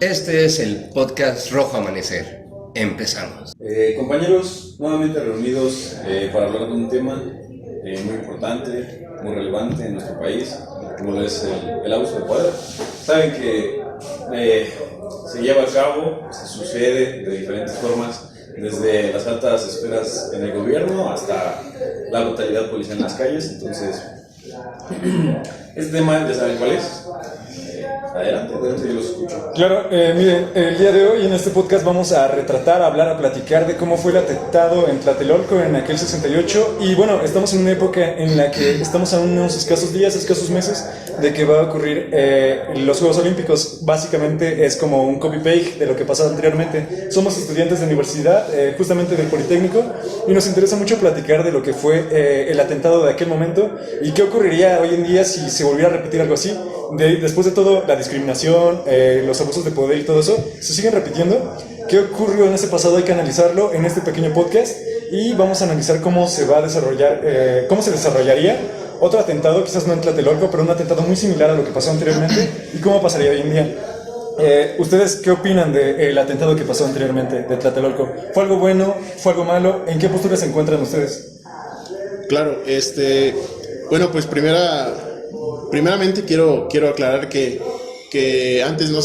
Este es el podcast Rojo Amanecer. Empezamos. Compañeros, nuevamente reunidos para hablar de un tema muy importante, muy relevante en nuestro país, como lo es el abuso de poder. Saben que se lleva a cabo, se sucede de diferentes formas, desde las altas esferas en el gobierno hasta la brutalidad policial en las calles. Entonces, este tema ya saben cuál es. Adelante, yo los escucho. Claro, miren, el día de hoy en este podcast vamos a retratar, a hablar, a platicar de cómo fue el atentado en Tlatelolco en aquel 68. Y bueno, estamos en una época en la que estamos a unos escasos días, escasos meses de que va a ocurrir los Juegos Olímpicos. Básicamente es como un copy-paste de lo que pasaba anteriormente. Somos estudiantes de universidad, justamente del Politécnico, y nos interesa mucho platicar de lo que fue el atentado de aquel momento y qué ocurriría hoy en día si se volviera a repetir algo así. Después de todo, la discriminación, los abusos de poder y todo eso se siguen repitiendo. ¿Qué ocurrió en ese pasado? Hay que analizarlo en este pequeño podcast y vamos a analizar cómo se va a desarrollar, cómo se desarrollaría otro atentado, quizás no en Tlatelolco, pero un atentado muy similar a lo que pasó anteriormente y cómo pasaría hoy en día. ¿Ustedes qué opinan del atentado que pasó anteriormente de Tlatelolco? ¿Fue algo bueno? ¿Fue algo malo? ¿En qué postura se encuentran ustedes? Claro, bueno, pues primeramente quiero aclarar que antes no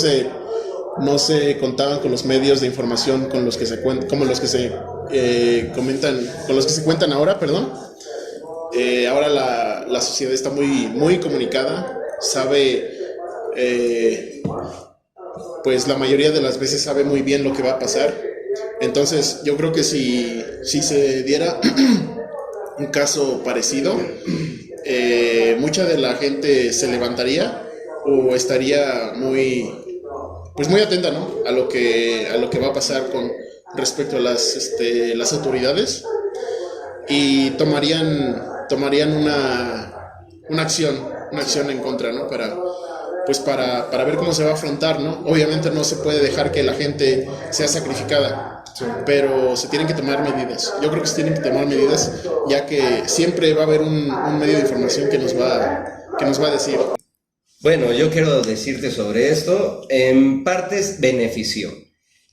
se contaban con los medios de información con los que se como los que se comentan, con los que se cuentan ahora, perdón. Ahora la sociedad está muy comunicada, sabe, pues la mayoría de las veces sabe muy bien lo que va a pasar. Entonces yo creo que si se diera un caso parecido, mucha de la gente se levantaría o estaría muy atenta, ¿no? a lo que va a pasar con respecto a las autoridades, y tomarían una acción en contra, ¿no? para ver cómo se va a afrontar, ¿no? Obviamente no se puede dejar que la gente sea sacrificada, pero se tienen que tomar medidas. Yo creo que se tienen que tomar medidas, ya que siempre va a haber un medio de información que nos va a decir. Bueno, yo quiero decirte sobre esto, en partes benefició.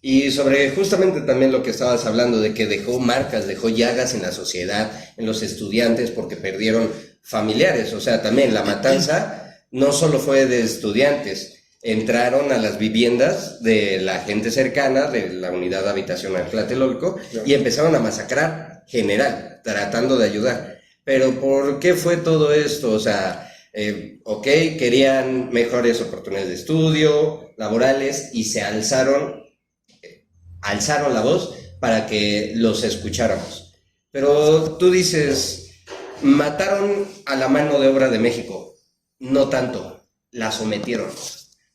Y sobre justamente también lo que estabas hablando, de que dejó marcas, dejó llagas en la sociedad, en los estudiantes, porque perdieron familiares. O sea, también la matanza no solo fue de estudiantes, entraron a las viviendas de la gente cercana, de la unidad habitacional Tlatelolco, y empezaron a masacrar general, tratando de ayudar. Pero ¿por qué fue todo esto? O sea, querían mejores oportunidades de estudio, laborales, y se alzaron la voz para que los escucháramos. Pero tú dices, mataron a la mano de obra de México. No tanto, la sometieron.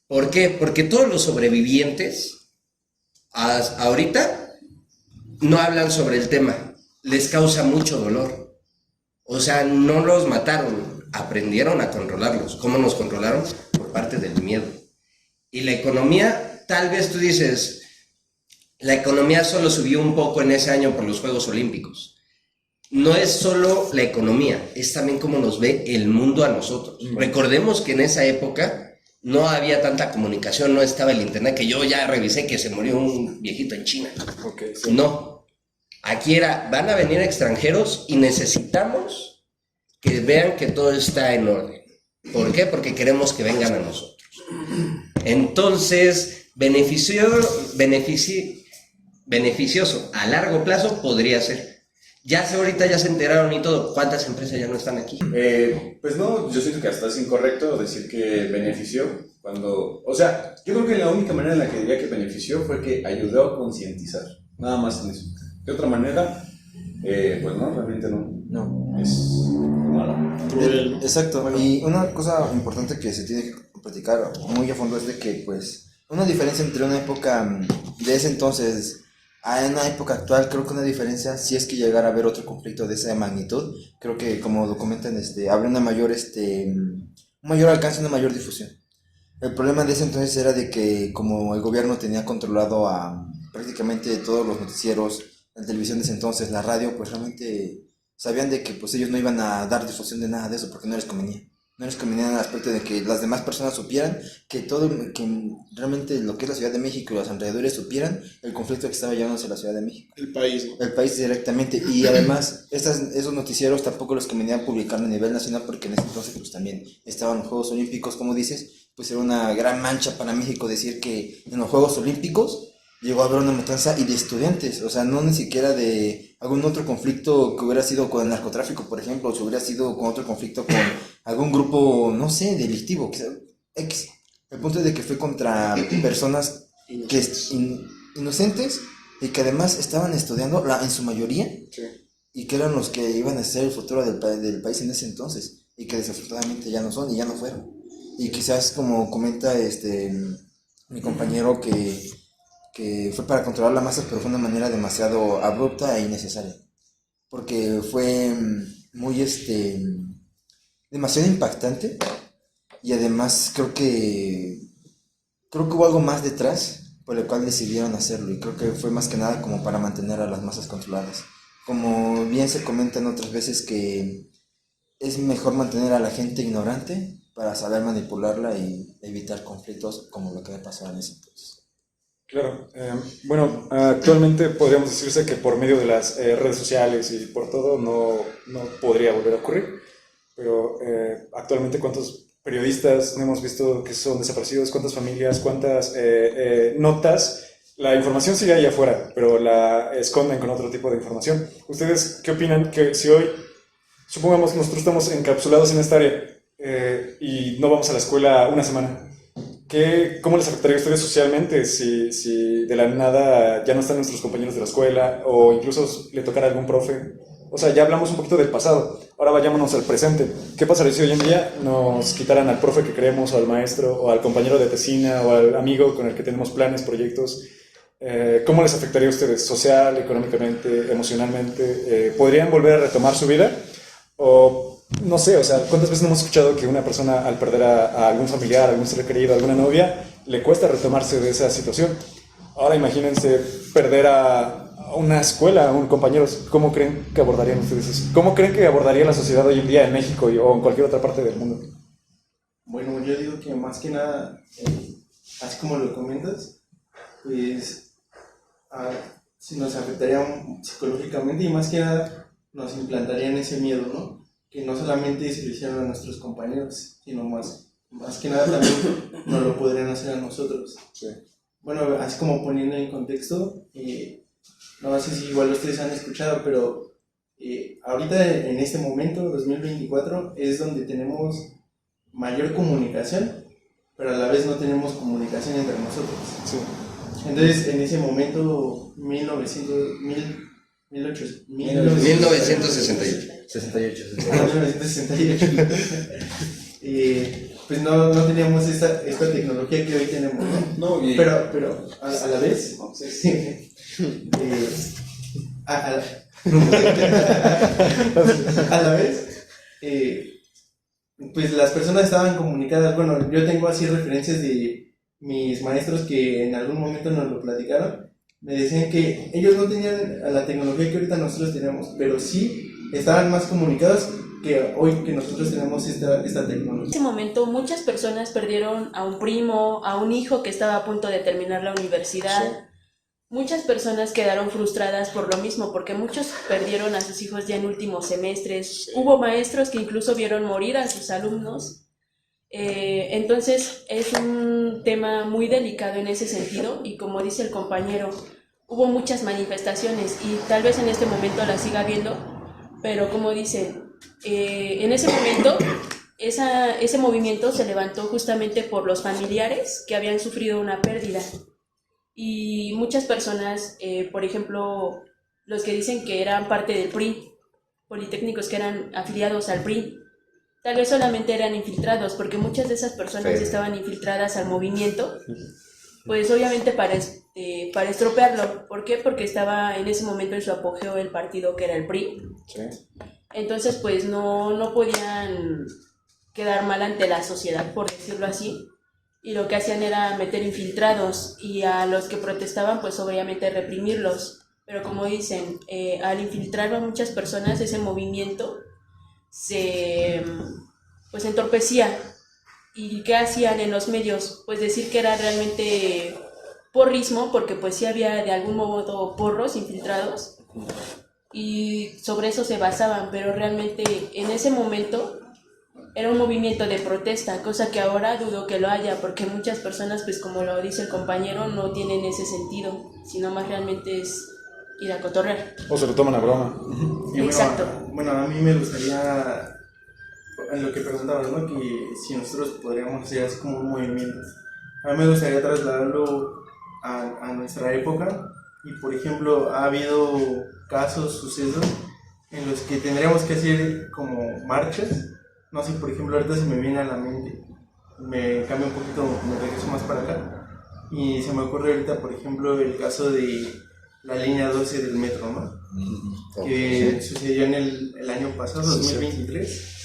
¿Por qué? Porque todos los sobrevivientes ahorita no hablan sobre el tema, les causa mucho dolor. O sea, no los mataron, aprendieron a controlarlos. ¿Cómo nos controlaron? Por parte del miedo. Y la economía, tal vez tú dices, la economía solo subió un poco en ese año por los Juegos Olímpicos. No es solo la economía, es también cómo nos ve el mundo a nosotros. Recordemos que en esa época no había tanta comunicación, no estaba el internet, que yo ya revisé que se murió un viejito en China. Okay, sí. No, aquí van a venir extranjeros y necesitamos que vean que todo está en orden. ¿Por qué? Porque queremos que vengan a nosotros. Entonces, beneficioso a largo plazo podría ser. Ahorita ya se enteraron y todo. ¿Cuántas empresas ya no están aquí? Pues no, yo siento que hasta es incorrecto decir que benefició cuando... O sea, yo creo que la única manera en la que diría que benefició fue que ayudó a concientizar. Nada más en eso. De otra manera, pues no, realmente no. No. Es malo. Exacto. Bueno. Y una cosa importante que se tiene que platicar muy a fondo es de que, pues, una diferencia entre una época de ese entonces a una época actual, creo que una diferencia, si es que llegara a haber otro conflicto de esa magnitud, creo que, como documentan, habría un mayor alcance, una mayor difusión. El problema de ese entonces era de que, como el gobierno tenía controlado a prácticamente todos los noticieros, la televisión de ese entonces, la radio, pues realmente sabían de que pues ellos no iban a dar difusión de nada de eso porque no les convenía. No les convenía en el aspecto de que las demás personas supieran que que realmente lo que es la Ciudad de México y los alrededores supieran el conflicto que estaba llevándose a la Ciudad de México. El país, ¿no? El país directamente. Y además, esos noticieros tampoco los convenía publicarlo a nivel nacional porque en ese entonces pues también estaban los Juegos Olímpicos, como dices, pues era una gran mancha para México decir que en los Juegos Olímpicos llegó a haber una matanza y de estudiantes, o sea, no ni siquiera de algún otro conflicto que hubiera sido con el narcotráfico, por ejemplo, o si hubiera sido con otro conflicto con algún grupo, no sé, delictivo, que sea X. El punto es de que fue contra personas que inocentes y que además estaban estudiando, en su mayoría, Sí. y que eran los que iban a ser el futuro del país en ese entonces, y que desafortunadamente ya no son y ya no fueron. Y quizás como comenta mi compañero que fue para controlar la masa, pero fue de una manera demasiado abrupta e innecesaria. Porque fue muy, demasiado impactante. Y además creo que hubo algo más detrás por el cual decidieron hacerlo. Y creo que fue más que nada como para mantener a las masas controladas. Como bien se comentan otras veces que es mejor mantener a la gente ignorante para saber manipularla y evitar conflictos como lo que había pasado en ese entonces. Claro, bueno, actualmente podríamos decirse que por medio de las redes sociales y por todo no podría volver a ocurrir, pero actualmente cuántos periodistas no hemos visto que son desaparecidos, cuántas familias, cuántas notas, la información sigue ahí afuera, pero la esconden con otro tipo de información. ¿Ustedes qué opinan que si hoy, supongamos nosotros estamos encapsulados en esta área y no vamos a la escuela una semana? ¿Cómo les afectaría a ustedes socialmente si de la nada ya no están nuestros compañeros de la escuela o incluso le tocara a algún profe? O sea, ya hablamos un poquito del pasado, ahora vayámonos al presente. ¿Qué pasaría si hoy en día nos quitaran al profe que queremos o al maestro o al compañero de tesina o al amigo con el que tenemos planes, proyectos? ¿Cómo les afectaría a ustedes social, económicamente, emocionalmente? ¿Podrían volver a retomar su vida? O no sé, o sea, ¿cuántas veces no hemos escuchado que una persona al perder a algún familiar, algún ser querido, alguna novia, le cuesta retomarse de esa situación? Ahora imagínense perder a una escuela, a un compañero. ¿Cómo creen que abordarían ustedes eso? ¿Cómo creen que abordaría la sociedad hoy en día en México o en cualquier otra parte del mundo? Bueno, yo digo que más que nada, así como lo comentas, pues si nos afectaría psicológicamente y más que nada nos implantarían ese miedo, ¿no? Que no solamente se lo hicieron a nuestros compañeros, sino más que nada también nos lo podrían hacer a nosotros. Sí. Bueno, así como poniendo en contexto, no sé si igual ustedes han escuchado, pero ahorita en este momento, 2024, es donde tenemos mayor comunicación, pero a la vez no tenemos comunicación entre nosotros. Sí. Entonces, en ese momento, 1968. 68. 1968. Pues no teníamos esta tecnología que hoy tenemos, ¿no? Pero a la vez, sí, a la vez, pues las personas estaban comunicadas. Bueno, yo tengo así referencias de mis maestros que en algún momento nos lo platicaron. Me decían que ellos no tenían la tecnología que ahorita nosotros tenemos, pero sí estaban más comunicados que hoy que nosotros tenemos esta tecnología. En ese momento muchas personas perdieron a un primo, a un hijo que estaba a punto de terminar la universidad. Sí. Muchas personas quedaron frustradas por lo mismo, porque muchos perdieron a sus hijos ya en últimos semestres. Sí. Hubo maestros que incluso vieron morir a sus alumnos. Entonces es un tema muy delicado en ese sentido, y como dice el compañero, hubo muchas manifestaciones y tal vez en este momento las siga habiendo, pero como dicen, en ese momento ese movimiento se levantó justamente por los familiares que habían sufrido una pérdida, y muchas personas, por ejemplo, los que dicen que eran parte del PRI, politécnicos que eran afiliados al PRI, tal vez solamente eran infiltrados, porque muchas de esas personas estaban infiltradas al movimiento, pues obviamente para estropearlo. ¿Por qué? Porque estaba en ese momento en su apogeo el partido que era el PRI. Sí. Entonces pues no podían quedar mal ante la sociedad, por decirlo así, y lo que hacían era meter infiltrados, y a los que protestaban pues obviamente reprimirlos. Pero como dicen, al infiltrar a muchas personas, ese movimiento se pues entorpecía. ¿Y qué hacían en los medios? Pues decir que era realmente porrismo, porque pues sí había de algún modo porros infiltrados y sobre eso se basaban, pero realmente en ese momento era un movimiento de protesta, cosa que ahora dudo que lo haya, porque muchas personas, pues como lo dice el compañero, no tienen ese sentido, sino más realmente es ir a cotorrear. O se lo toman a broma. Y Exacto. Bueno, a mí me gustaría, en lo que preguntabas, ¿no? Que si nosotros podríamos hacer así como un movimiento. A mí me gustaría trasladarlo a nuestra época y, por ejemplo, ha habido casos, sucesos en los que tendríamos que hacer como marchas. No sé, por ejemplo, ahorita se me viene a la mente, me cambia un poquito, me regreso más para acá y se me ocurre ahorita, por ejemplo, el caso de la línea 12 del metro, ¿no? Que sucedió en el año pasado, 2023,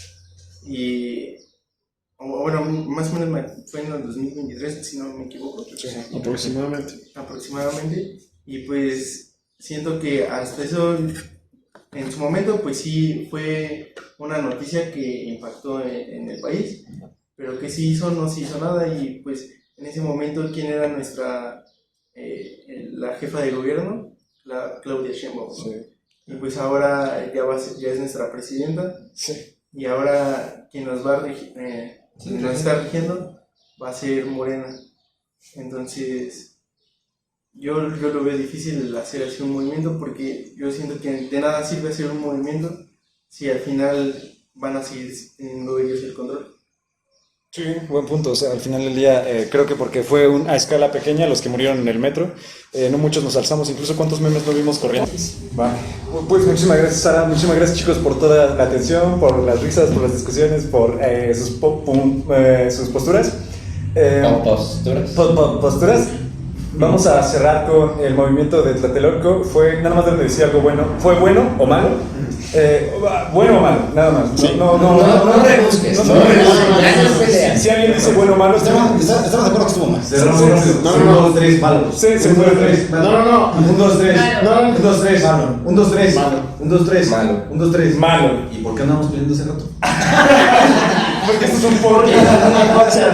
y bueno, más o menos fue en el 2023, si no me equivoco. Sí, aproximadamente. Y pues siento que hasta eso, en su momento, pues sí fue una noticia que impactó en el país, pero que sí hizo, no se hizo nada. Y pues en ese momento, ¿quién era la jefa de gobierno? La Claudia Sheinbaum, ¿no? Sí. Y pues ahora ya es nuestra presidenta. Sí. Y ahora quien nos va a quien nos está rigiendo va a ser Morena. Entonces yo lo veo difícil hacer así un movimiento, porque yo siento que de nada sirve hacer un movimiento si al final van a seguir teniendo ellos el control. Sí, buen punto. O sea, al final del día, creo que porque fue a escala pequeña los que murieron en el metro, no muchos nos alzamos, incluso cuántos memes no vimos corriendo. Vale. Pues muchísimas gracias, Sara, muchísimas gracias, chicos, por toda la atención, por las risas, por las discusiones, por sus posturas. Posturas. Vamos a cerrar con el movimiento de Tlatelolco. Fue, nada más de decir algo bueno. ¿Fue bueno o malo? Bueno o malo, nada más. No rebusques. Si alguien dice bueno o malo, Estamos de acuerdo que estuvo mal. No, tres malos. se fue tres. No. 1, 2, 3. No. 1, 2, 3. Malo. 1, 2, 3. Malo. 1, 2, 3. Malo. 1, 2, 3. Malo. ¿Y por qué andamos peleando hace rato? Porque estos son por...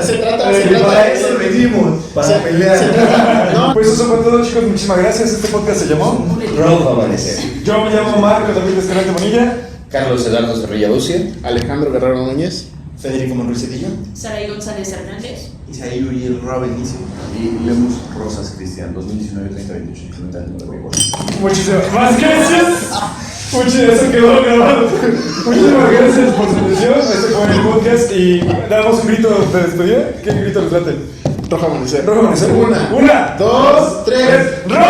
Se trata Para eso venimos. Para pelear. No. Pues eso fue todo, chicos. Muchísimas gracias. Este podcast se llamó Rojo Amanecer. Yo me llamo Marco David Escalante Monilla. Carlos Eduardo Zorrilla Bucia. Alejandro Guerrero Núñez. Federico Monroy Cedillo. Saraí González Hernández. Isaí Uriel Robenicio. Y Lemus Rosas Cristian. 2019-3028. Implemental número de Bigos. Muchísimas gracias. Eso quedó grabado. Muchísimas gracias por su atención. Este fue el podcast y damos un grito de despedida. ¿Qué grito les late? Rojo Amanecer. Rojo Amanecer. Una, 2, 3. ¡Rojo!